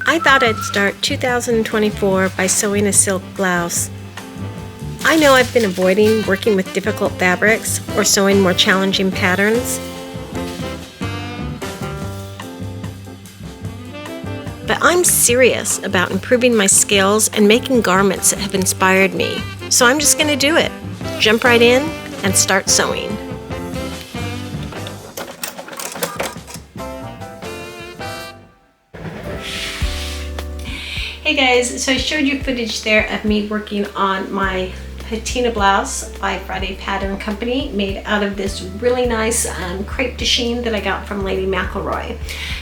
I thought I'd start 2024 by sewing a silk blouse. I know I've been avoiding working with difficult fabrics or sewing more challenging patterns, but I'm serious about improving my skills and making garments that have inspired me. So I'm just going to do it. Jump right in and start sewing. Hey guys, so I showed you footage there of me working on my patina blouse by Friday Pattern Company, made out of this really nice crepe de chine that I got from Lady McElroy.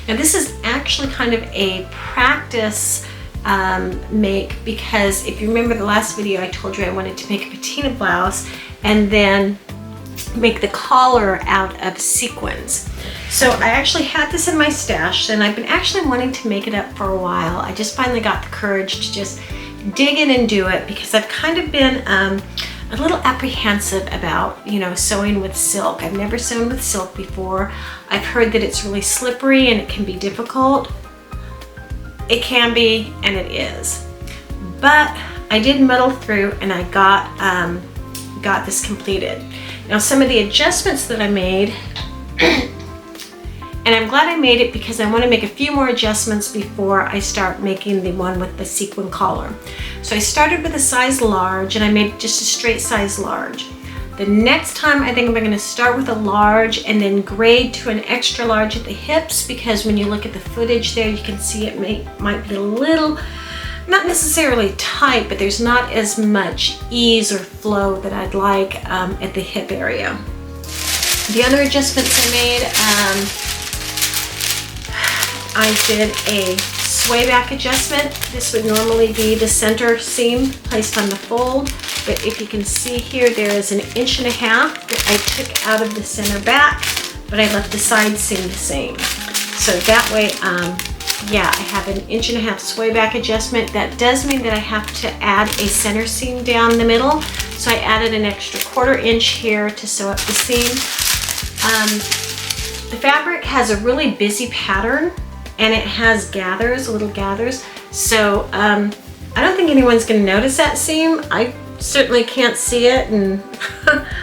Now this is actually kind of a practice make, because if you remember the last video I told you I wanted to make a patina blouse and then make the collar out of sequins. So I actually had this in my stash and I've been actually wanting to make it up for a while. I just finally got the courage to just dig in and do it, because I've kind of been a little apprehensive about, sewing with silk. I've never sewn with silk before. I've heard that it's really slippery and it can be difficult. It can be, and it is. But I did muddle through and I got this completed. Now some of the adjustments that I made, and I'm glad I made it because I want to make a few more adjustments before I start making the one with the sequin collar. So I started with a size large and I made just a straight size large. The next time I think I'm going to start with a large and then grade to an extra large at the hips, because when you look at the footage there you can see it might be a little, not necessarily tight, but there's not as much ease or flow that I'd like at the hip area. The other adjustments I made, I did a sway back adjustment. This would normally be the center seam placed on the fold, but if you can see here, there is 1.5 inches that I took out of the center back, but I left the side seam the same. So that way, I have 1.5 inches sway back adjustment. That does mean that I have to add a center seam down the middle. So I added an extra 1/4 inch here to sew up the seam. The fabric has a really busy pattern and it has gathers, little gathers. So I don't think anyone's gonna notice that seam. I certainly can't see it, and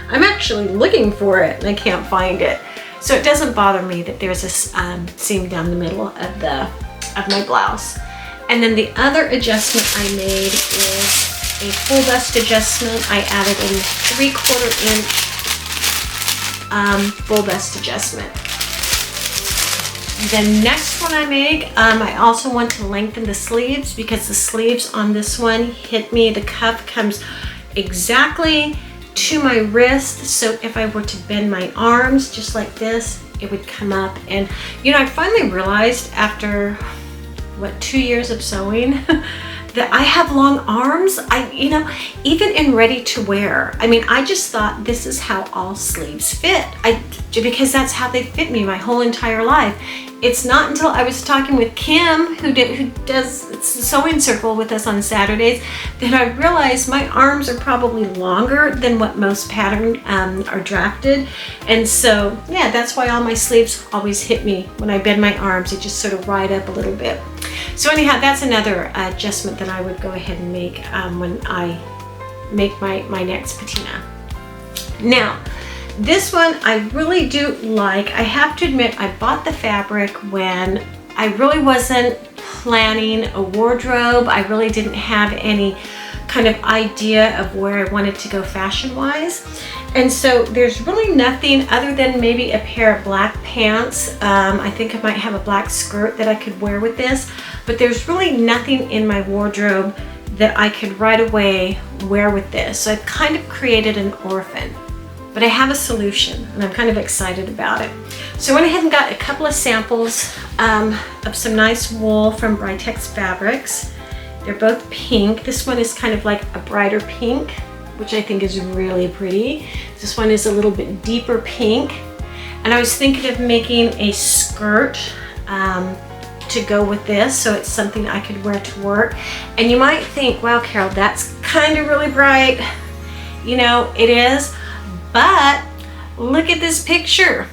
I'm actually looking for it and I can't find it. So it doesn't bother me that there's this seam down the middle of my blouse. And then the other adjustment I made is a full bust adjustment. I added a 3/4 inch full bust adjustment. The next one I make, I also want to lengthen the sleeves, because the sleeves on this one hit me. The cuff comes exactly to my wrist, so if I were to bend my arms just like this, it would come up. And I finally realized after 2 years of sewing that I have long arms. Even in ready to wear, I just thought this is how all sleeves fit, because that's how they fit me my whole entire life. It's not until I was talking with Kim, who does the sewing circle with us on Saturdays, that I realized my arms are probably longer than what most pattern are drafted. And so, yeah, that's why all my sleeves always hit me when I bend my arms. They just sort of ride up a little bit. So anyhow, that's another adjustment that I would go ahead and make when I make my next patina. Now, this one I really do like. I have to admit, I bought the fabric when I really wasn't planning a wardrobe. I really didn't have any kind of idea of where I wanted to go fashion-wise. And so there's really nothing other than maybe a pair of black pants. I think I might have a black skirt that I could wear with this, but there's really nothing in my wardrobe that I could right away wear with this. So I've kind of created an orphan. But I have a solution and I'm kind of excited about it. So I went ahead and got a couple of samples of some nice wool from Britex Fabrics. They're both pink. This one is kind of like a brighter pink, which I think is really pretty. This one is a little bit deeper pink. And I was thinking of making a skirt to go with this, so it's something I could wear to work. And you might think, wow, Carol, that's kind of really bright. It is. But look at this picture.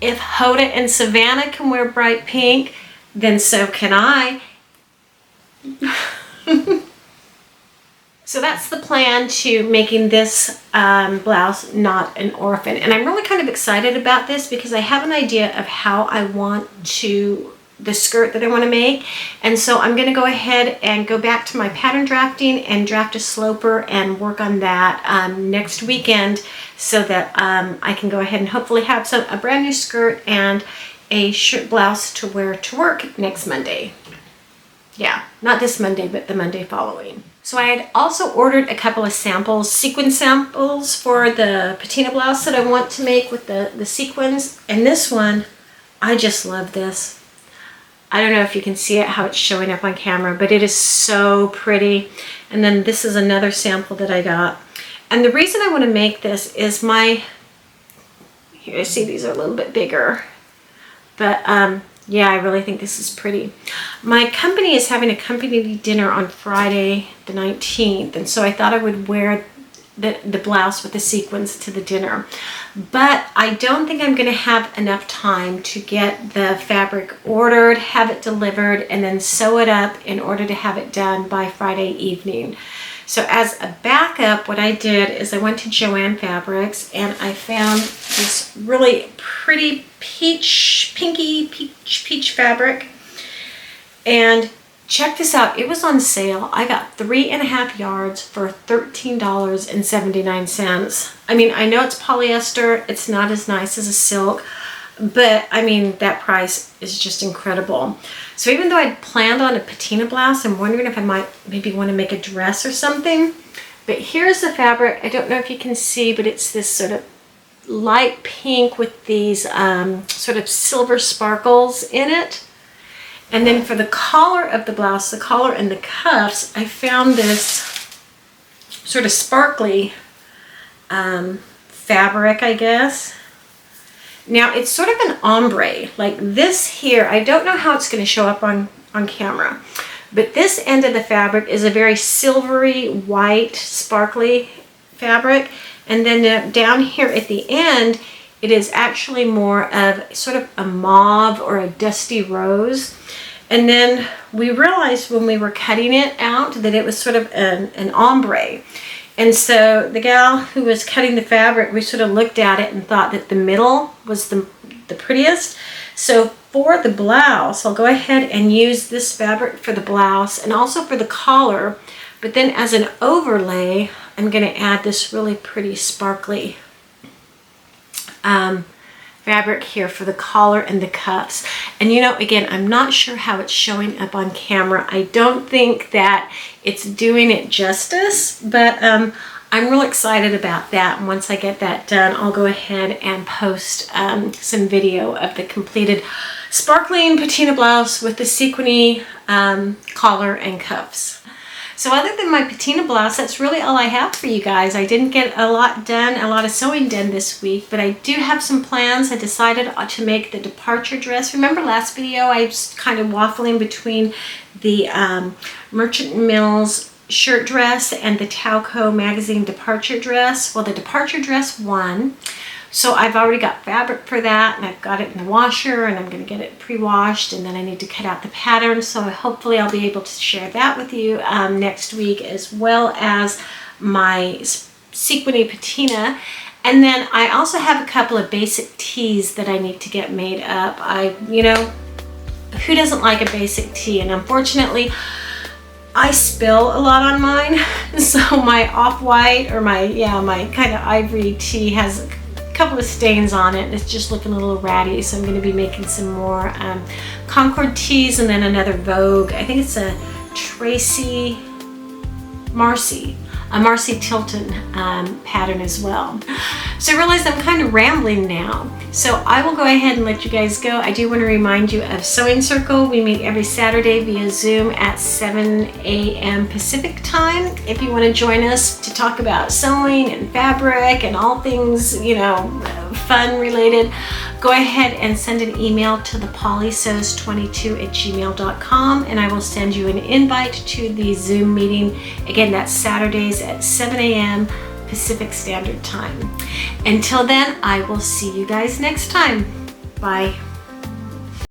If Hoda and Savannah can wear bright pink, then so can I. So that's the plan to making this blouse not an orphan. And I'm really kind of excited about this because I have an idea of how I want the skirt that I want to make. And so I'm going to go ahead and go back to my pattern drafting and draft a sloper and work on that next weekend so that I can go ahead and hopefully have a brand new skirt and a shirt blouse to wear to work next Monday. Yeah, not this Monday, but the Monday following. So I had also ordered a couple of samples, sequin samples for the patina blouse that I want to make with the sequins. And this one, I just love this. I don't know if you can see it, how it's showing up on camera, but it is so pretty. And then this is another sample that I got. And the reason I want to make this is here, I see these are a little bit bigger, but yeah, I really think this is pretty. My company is having a company dinner on Friday the 19th, and so I thought I would wear the blouse with the sequins to the dinner. But I don't think I'm going to have enough time to get the fabric ordered, have it delivered, and then sew it up in order to have it done by Friday evening. So as a backup, what I did is I went to Joann Fabrics and I found this really pretty peach fabric. And check this out, it was on sale. I got 3.5 yards for $13.79. I mean, I know it's polyester, it's not as nice as a silk, but I mean, that price is just incredible. So even though I'd planned on a patina blouse, I'm wondering if I might maybe want to make a dress or something. But here's the fabric. I don't know if you can see, but it's this sort of light pink with these sort of silver sparkles in it. And then for the collar of the blouse, the collar and the cuffs, I found this sort of sparkly fabric, I guess. Now it's sort of an ombre, like this here. I don't know how it's going to show up on camera, but this end of the fabric is a very silvery, white, sparkly fabric. And then down here at the end, it is actually more of sort of a mauve or a dusty rose. And then we realized when we were cutting it out that it was sort of an ombre. And so the gal who was cutting the fabric, we sort of looked at it and thought that the middle was the prettiest. So for the blouse, I'll go ahead and use this fabric for the blouse and also for the collar. But then as an overlay, I'm going to add this really pretty sparkly fabric here for the collar and the cuffs. And you know, again, I'm not sure how it's showing up on camera. I don't think that it's doing it justice, but I'm real excited about that. And once I get that done, I'll go ahead and post some video of the completed sparkling patina blouse with the sequiny collar and cuffs. So other than my patina blouse, that's really all I have for you guys. I didn't get a lot done, a lot of sewing done this week, but I do have some plans. I decided to make the departure dress. Remember last video, I was kind of waffling between the Merchant Mills shirt dress and the Tauco magazine departure dress. Well, the departure dress won. So I've already got fabric for that, and I've got it in the washer, and I'm going to get it pre-washed, and then I need to cut out the pattern. So hopefully I'll be able to share that with you next week, as well as my sequiny patina. And then I also have a couple of basic tees that I need to get made up. You know, who doesn't like a basic tee? And unfortunately, I spill a lot on mine. So my off-white or my kind of ivory tee has a couple of stains on it, and it's just looking a little ratty. So I'm going to be making some more Concord tees, and then another Vogue. I think it's a Marcy Tilton pattern as well. So I realize I'm kind of rambling now. So I will go ahead and let you guys go. I do want to remind you of Sewing Circle. We meet every Saturday via Zoom at 7 a.m. Pacific time. If you want to join us to talk about sewing and fabric and all things, you know, fun related, go ahead and send an email to thepolysews22@gmail.com, and I will send you an invite to the Zoom meeting. Again, that's Saturdays at 7 a.m. Pacific Standard Time. Until then, I will see you guys next time. Bye.